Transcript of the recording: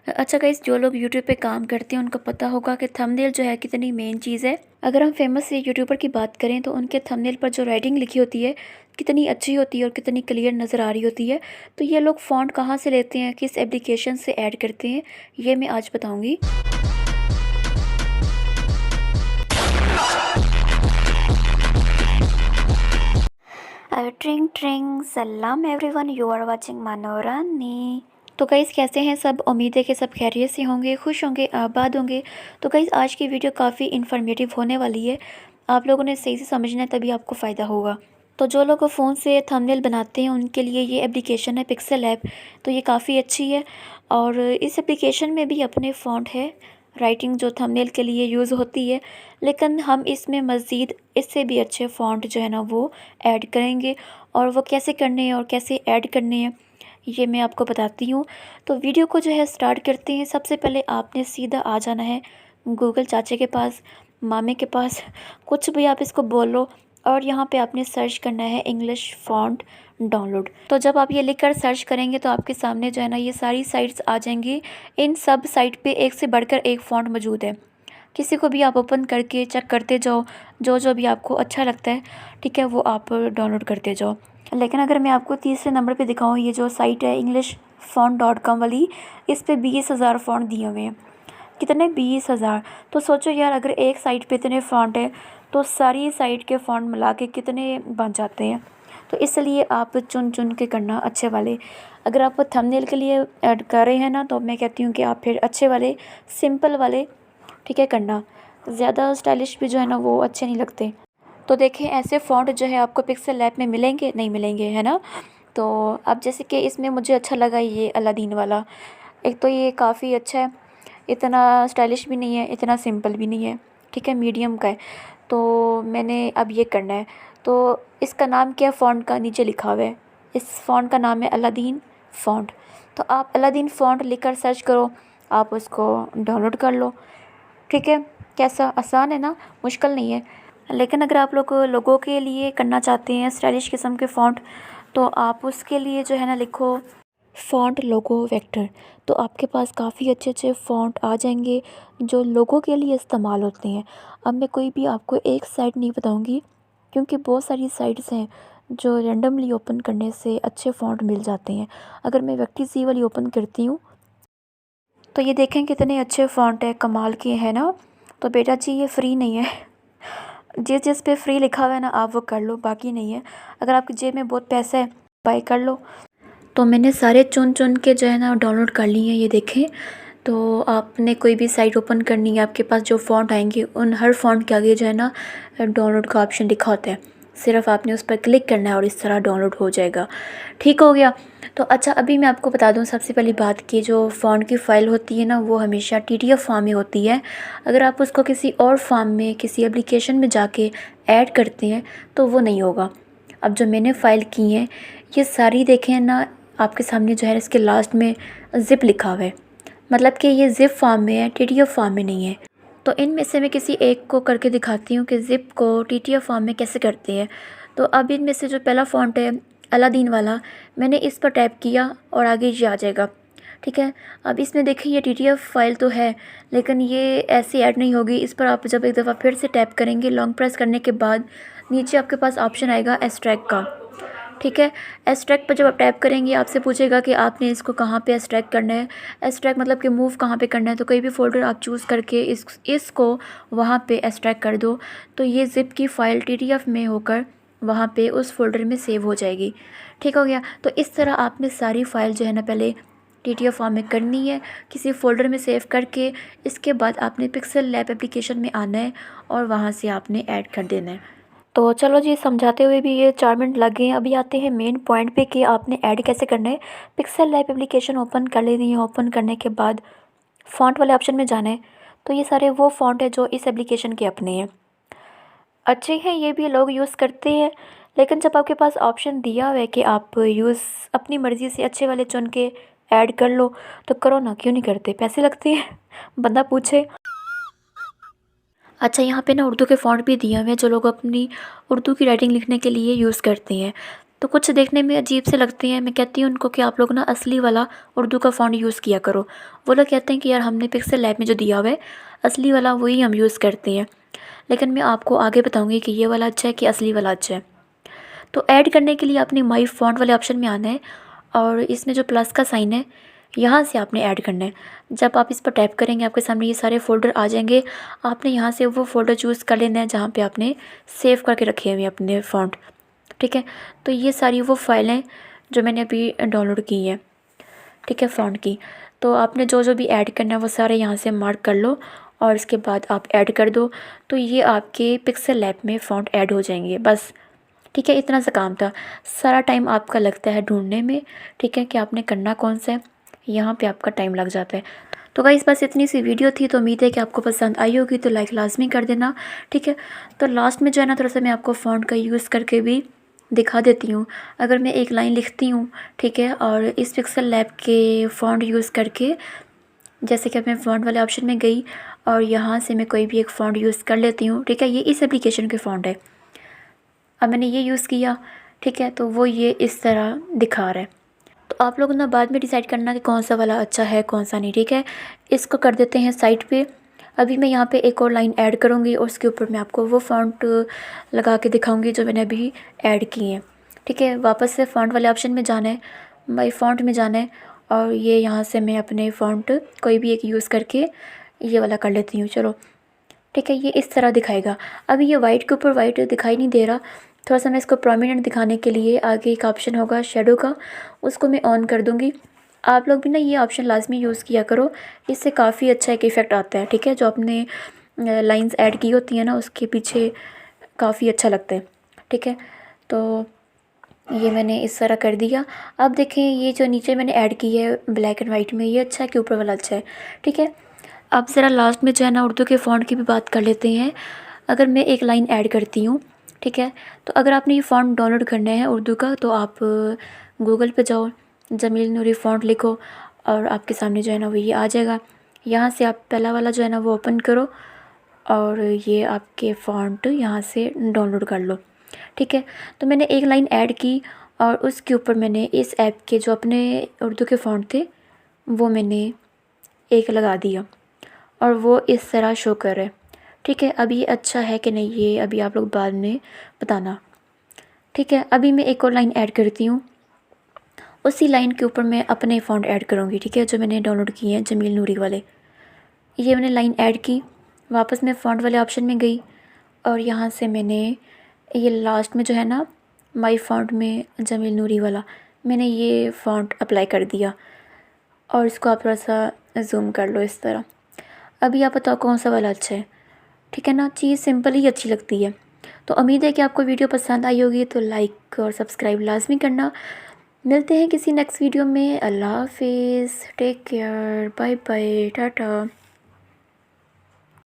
अच्छा गाइस, जो लोग यूट्यूब पे काम करते हैं उनको पता होगा कि थंबनेल जो है कितनी मेन चीज़ है। अगर हम फेमस यूट्यूबर की बात करें तो उनके थंबनेल पर जो राइटिंग लिखी होती है कितनी अच्छी होती है और कितनी क्लियर नज़र आ रही होती है। तो ये लोग फ़ॉन्ट कहाँ से लेते हैं, किस एप्लीकेशन से ऐड करते हैं, ये मैं आज बताऊँगी। ट्रिंग ट्रिंग सलाम एवरीवन, यू आर वाचिंग मनोरानी। तो गाइस, कैसे हैं सब? उम्मीद है कि सब खैरियत से होंगे, खुश होंगे, आबाद होंगे। तो गाइस, आज की वीडियो काफ़ी इन्फॉर्मेटिव होने वाली है। आप लोगों ने सही से समझना है, तभी आपको फ़ायदा होगा। तो जो लोग फ़ोन से थंबनेल बनाते हैं उनके लिए ये एप्लीकेशन है पिक्सेल ऐप। तो ये काफ़ी अच्छी है और इस एप्लीकेशन में भी अपने फ़ॉन्ट है, राइटिंग जो थंबनेल के लिए यूज़ होती है, लेकिन हम इसमें मज़ीद इससे भी अच्छे फ़ॉन्ट जो है ना वो ऐड करेंगे। और वो कैसे करने हैं और कैसे ऐड करने हैं ये मैं आपको बताती हूँ। तो वीडियो को जो है स्टार्ट करते हैं। सबसे पहले आपने सीधा आ जाना है गूगल चाचे के पास, मामे के पास, कुछ भी आप इसको बोलो, और यहाँ पे आपने सर्च करना है इंग्लिश फ़ॉन्ट डाउनलोड। तो जब आप ये लिखकर सर्च करेंगे तो आपके सामने जो है ना ये सारी साइट्स आ जाएंगी। इन सब साइट पे एक से बढ़कर एक फ़ॉन्ट मौजूद है। किसी को भी आप ओपन करके चेक करते जाओ, जो जो भी आपको अच्छा लगता है, ठीक है, वो आप डाउनलोड करते जाओ। लेकिन अगर मैं आपको तीसरे नंबर पे दिखाऊँ, ये जो साइट है englishfont.com वाली, इस पे 20,000 फ़ॉन्ट दिए हुए हैं। कितने? 20,000। तो सोचो यार, अगर एक साइट पे इतने फ़ॉन्ट है तो सारी साइट के फ़ॉन्ट मिला के कितने बन जाते हैं। तो इसलिए आप चुन चुन के करना अच्छे वाले। अगर आप थंबनेल के लिए ऐड कर रहे हैं ना, तो मैं कहती हूँ कि आप फिर अच्छे वाले, सिंपल वाले, ठीक है, करना। ज़्यादा स्टाइलिश भी जो है ना वो अच्छे नहीं लगते। तो देखें, ऐसे फ़ॉन्ट जो है आपको पिक्सेल लैब में मिलेंगे, नहीं मिलेंगे, है ना। तो अब जैसे कि इसमें मुझे अच्छा लगा ये अलादीन वाला। एक तो ये काफ़ी अच्छा है, इतना स्टाइलिश भी नहीं है, इतना सिंपल भी नहीं है, ठीक है, मीडियम का है। तो मैंने अब ये करना है। तो इसका नाम क्या है फ़ॉन्ट का? नीचे लिखा हुआ है। इस फ़ॉन्ट का नाम है अलादीन फ़ॉन्ट। तो आप अलादीन फ़ॉन्ट लिखकर सर्च करो, आप उसको डाउनलोड कर लो, ठीक है। कैसा आसान है ना, मुश्किल नहीं है। लेकिन अगर आप लोगों के लिए करना चाहते हैं स्टाइलिश किस्म के फ़ॉन्ट, तो आप उसके लिए जो है ना लिखो फ़ॉन्ट लोगो वेक्टर। तो आपके पास काफ़ी अच्छे अच्छे फ़ॉन्ट आ जाएंगे जो लोगों के लिए इस्तेमाल होते हैं। अब मैं कोई भी आपको एक साइट नहीं बताऊंगी, क्योंकि बहुत सारी साइट्स हैं जो रैंडमली ओपन करने से अच्छे फ़ॉन्ट मिल जाते हैं। अगर मैं व्यक्ति सी वाली ओपन करती हूँ तो ये देखें कितने अच्छे फ़ॉन्ट है, कमाल के, है ना। तो बेटा जी, ये फ्री नहीं है। जिस जिस पे फ्री लिखा हुआ है ना, आप वो कर लो, बाकी नहीं है। अगर आपकी जेब में बहुत पैसा है, बाय कर लो। तो मैंने सारे चुन चुन के जो है ना डाउनलोड कर लिए हैं, ये देखें। तो आपने कोई भी साइट ओपन करनी है, आपके पास जो फ़ॉन्ट आएंगे उन हर फ़ॉन्ट के आगे जो है ना डाउनलोड का ऑप्शन लिखा होता है। सिर्फ आपने उस पर क्लिक करना है और इस तरह डाउनलोड हो जाएगा। ठीक हो गया। तो अच्छा, अभी मैं आपको बता दूं सबसे पहली बात कि जो फ़ॉन्ट की फ़ाइल होती है ना वो हमेशा TTF फॉर्म में होती है। अगर आप उसको किसी और फॉर्म में, किसी एप्लीकेशन में जाके ऐड करते हैं तो वो नहीं होगा। अब जो मैंने फ़ाइल की हैं ये सारी देखें ना, आपके सामने जो है इसके लास्ट में ज़िप लिखा हुआ है, मतलब कि ये ज़िप फॉर्म में है, TTF फॉर्म में नहीं है। तो इनमें से मैं किसी एक को करके दिखाती हूँ कि ज़िप को TTF फॉर्म में कैसे करते हैं। तो अब इनमें से जो पहला फ़ॉन्ट है अलादीन वाला, मैंने इस पर टैप किया और आगे ये आ जाएगा, ठीक है। अब इसमें देखिए ये TTF फाइल तो है, लेकिन ये ऐसे ऐड नहीं होगी। इस पर आप जब एक दफ़ा फिर से टैप करेंगे, लॉन्ग प्रेस करने के बाद नीचे आपके पास ऑप्शन आएगा एक्सट्रैक्ट का, ठीक है। एक्सट्रैक्ट पर जब आप टैप करेंगे आपसे पूछेगा कि आपने इसको कहाँ पे एक्सट्रैक्ट करना है। एक्सट्रैक्ट मतलब कि मूव कहाँ पे करना है। तो कोई भी फ़ोल्डर आप चूज़ करके इसको वहाँ पे एक्सट्रैक्ट कर दो, तो ये ज़िप की फ़ाइल TTF में होकर वहाँ पे उस फोल्डर में सेव हो जाएगी। ठीक हो गया। तो इस तरह आपने सारी फ़ाइल जो है ना पहले TTF फॉर्म में करनी है, किसी फ़ोल्डर में सेव करके। इसके बाद आपने पिक्सेल लैब एप्लीकेशन में आना है और वहाँ से आपने ऐड कर देना है। तो चलो जी, समझाते हुए भी ये 4 मिनट लग गए हैं। अभी आते हैं मेन पॉइंट पे कि आपने ऐड कैसे करना है। पिक्सेल लैब एप्लीकेशन ओपन कर लेनी है। ओपन करने के बाद फ़ॉन्ट वाले ऑप्शन में जाना है। तो ये सारे वो फ़ॉन्ट है जो इस एप्लीकेशन के अपने हैं, अच्छे हैं, ये भी लोग यूज़ करते हैं। लेकिन जब आपके पास ऑप्शन दिया हुआ है कि आप यूज़ अपनी मर्ज़ी से अच्छे वाले चुन के ऐड कर लो, तो करो ना, क्यों नहीं करते? पैसे लगते हैं, बंदा पूछे। अच्छा, यहाँ पे ना उर्दू के फ़ॉन्ट भी दिए हुए हैं जो लोग अपनी उर्दू की राइटिंग लिखने के लिए यूज़ करते हैं। तो कुछ देखने में अजीब से लगते हैं। मैं कहती हूँ उनको कि आप लोग ना असली वाला उर्दू का फ़ॉन्ट यूज़ किया करो। वो लोग कहते हैं कि यार हमने पिक्सल लैब में जो दिया हुआ है असली वाला वही हम यूज़ करते हैं। लेकिन मैं आपको आगे बताऊँगी कि ये वाला अच्छा है कि असली वाला अच्छा है। तो ऐड करने के लिए आपने माई फ़ॉन्ट वाले ऑप्शन में आना है और इसमें जो प्लस का साइन है यहाँ से आपने ऐड करना है। जब आप इस पर टैप करेंगे आपके सामने ये सारे फ़ोल्डर आ जाएंगे। आपने यहाँ से वो फ़ोल्डर चूज़ कर लेना है जहाँ पे आपने सेव करके रखे हुए अपने फ़ॉन्ट। ठीक है, तो ये सारी वो फाइलें जो मैंने अभी डाउनलोड की हैं, ठीक है, फ़ॉन्ट की। तो आपने जो जो भी ऐड करना है वो सारे यहाँ से मार्क कर लो और इसके बाद आप ऐड कर दो। तो ये आपके पिक्सल लैब में फ़ॉन्ट ऐड हो जाएंगे बस। ठीक है, इतना सा काम था। सारा टाइम आपका लगता है ढूंढने में, ठीक है, कि आपने करना कौन सा है। यहाँ पे आपका टाइम लग जाता है। तो गाइस बस इतनी सी वीडियो थी। तो उम्मीद है कि आपको पसंद आई होगी, तो लाइक लाजमी कर देना। ठीक है, तो लास्ट में जो है ना थोड़ा सा मैं आपको फ़ॉन्ट का यूज़ करके भी दिखा देती हूँ। अगर मैं एक लाइन लिखती हूँ, ठीक है, और इस पिक्सल लैब के फ़ॉन्ट यूज़ करके, जैसे कि अब मैं फ़ॉन्ट वाले ऑप्शन में गई और यहाँ से मैं कोई भी एक फ़ॉन्ट यूज़ कर लेती हूँ। ठीक है, ये इस एप्लीकेशन के फ़ॉन्ट है। अब मैंने ये यूज़ किया, ठीक है, तो वो ये इस तरह दिखा रहा है। तो आप लोग ना बाद में डिसाइड करना कि कौन सा वाला अच्छा है कौन सा नहीं। ठीक है, इसको कर देते हैं साइड पे। अभी मैं यहाँ पे एक और लाइन ऐड करूँगी और उसके ऊपर मैं आपको वो फ़ॉन्ट लगा के दिखाऊँगी जो मैंने अभी ऐड की हैं। ठीक है, वापस से फ़ॉन्ट वाले ऑप्शन में जाना है, माई फ़ॉन्ट में जाना है और ये यहाँ से मैं अपने फ़ॉन्ट कोई भी एक यूज़ करके ये वाला कर लेती हूँ। चलो ठीक है, ये इस तरह दिखाएगा। अभी ये वाइट के ऊपर वाइट दिखाई नहीं दे रहा। थोड़ा सा मैं इसको प्रोमिनेंट दिखाने के लिए आगे एक ऑप्शन होगा शेडो का, उसको मैं ऑन कर दूँगी। आप लोग भी ना ये ऑप्शन लाजमी यूज़ किया करो, इससे काफ़ी अच्छा एक इफ़ेक्ट आता है। ठीक है, जो आपने लाइंस ऐड की होती हैं ना उसके पीछे काफ़ी अच्छा लगता है। ठीक है, तो ये मैंने इस तरह कर दिया। अब देखें ये जो नीचे मैंने ऐड की है ब्लैक एंड वाइट में, ये अच्छा है कि ऊपर वाला अच्छा है। ठीक है, अब ज़रा लास्ट में जो है ना उर्दू के फ़ॉन्ट की भी बात कर लेते हैं। अगर मैं एक लाइन ऐड करती हूँ, ठीक है, तो अगर आपने ये फ़ॉन्ट डाउनलोड करना है उर्दू का तो आप गूगल पे जाओ, जमील नूरी फ़ॉन्ट लिखो और आपके सामने जो है ना वो ये आ जाएगा। यहाँ से आप पहला वाला जो है ना वो ओपन करो और ये आपके फ़ॉन्ट यहाँ से डाउनलोड कर लो। ठीक है, तो मैंने एक लाइन ऐड की और उसके ऊपर मैंने इस ऐप के जो अपने उर्दू के फ़ॉन्ट थे वो मैंने एक लगा दिया और वो इस तरह शो कर रहा है। ठीक है, अब ये अच्छा है कि नहीं ये अभी आप लोग बाद में बताना। ठीक है, अभी मैं एक और लाइन ऐड करती हूँ, उसी लाइन के ऊपर मैं अपने फ़ॉन्ट ऐड करूँगी। ठीक है, जो मैंने डाउनलोड किए हैं जमील नूरी वाले, ये मैंने लाइन ऐड की। वापस मैं फ़ॉन्ट वाले ऑप्शन में गई और यहाँ से मैंने ये लास्ट में जो है ना माई फ़ॉन्ट में जमील नूरी वाला मैंने ये फ़ॉन्ट अप्लाई कर दिया और इसको आप थोड़ा सा जूम कर लो इस तरह। अभी आप बताओ कौन सा वाला अच्छा है। ठीक है ना, चीज़ सिंपल ही अच्छी लगती है। तो उम्मीद है कि आपको वीडियो पसंद आई होगी, तो लाइक और सब्सक्राइब लाजमी करना। मिलते हैं किसी नेक्स्ट वीडियो में। अल्लाह हाफिज़, take care, bye bye, Tata.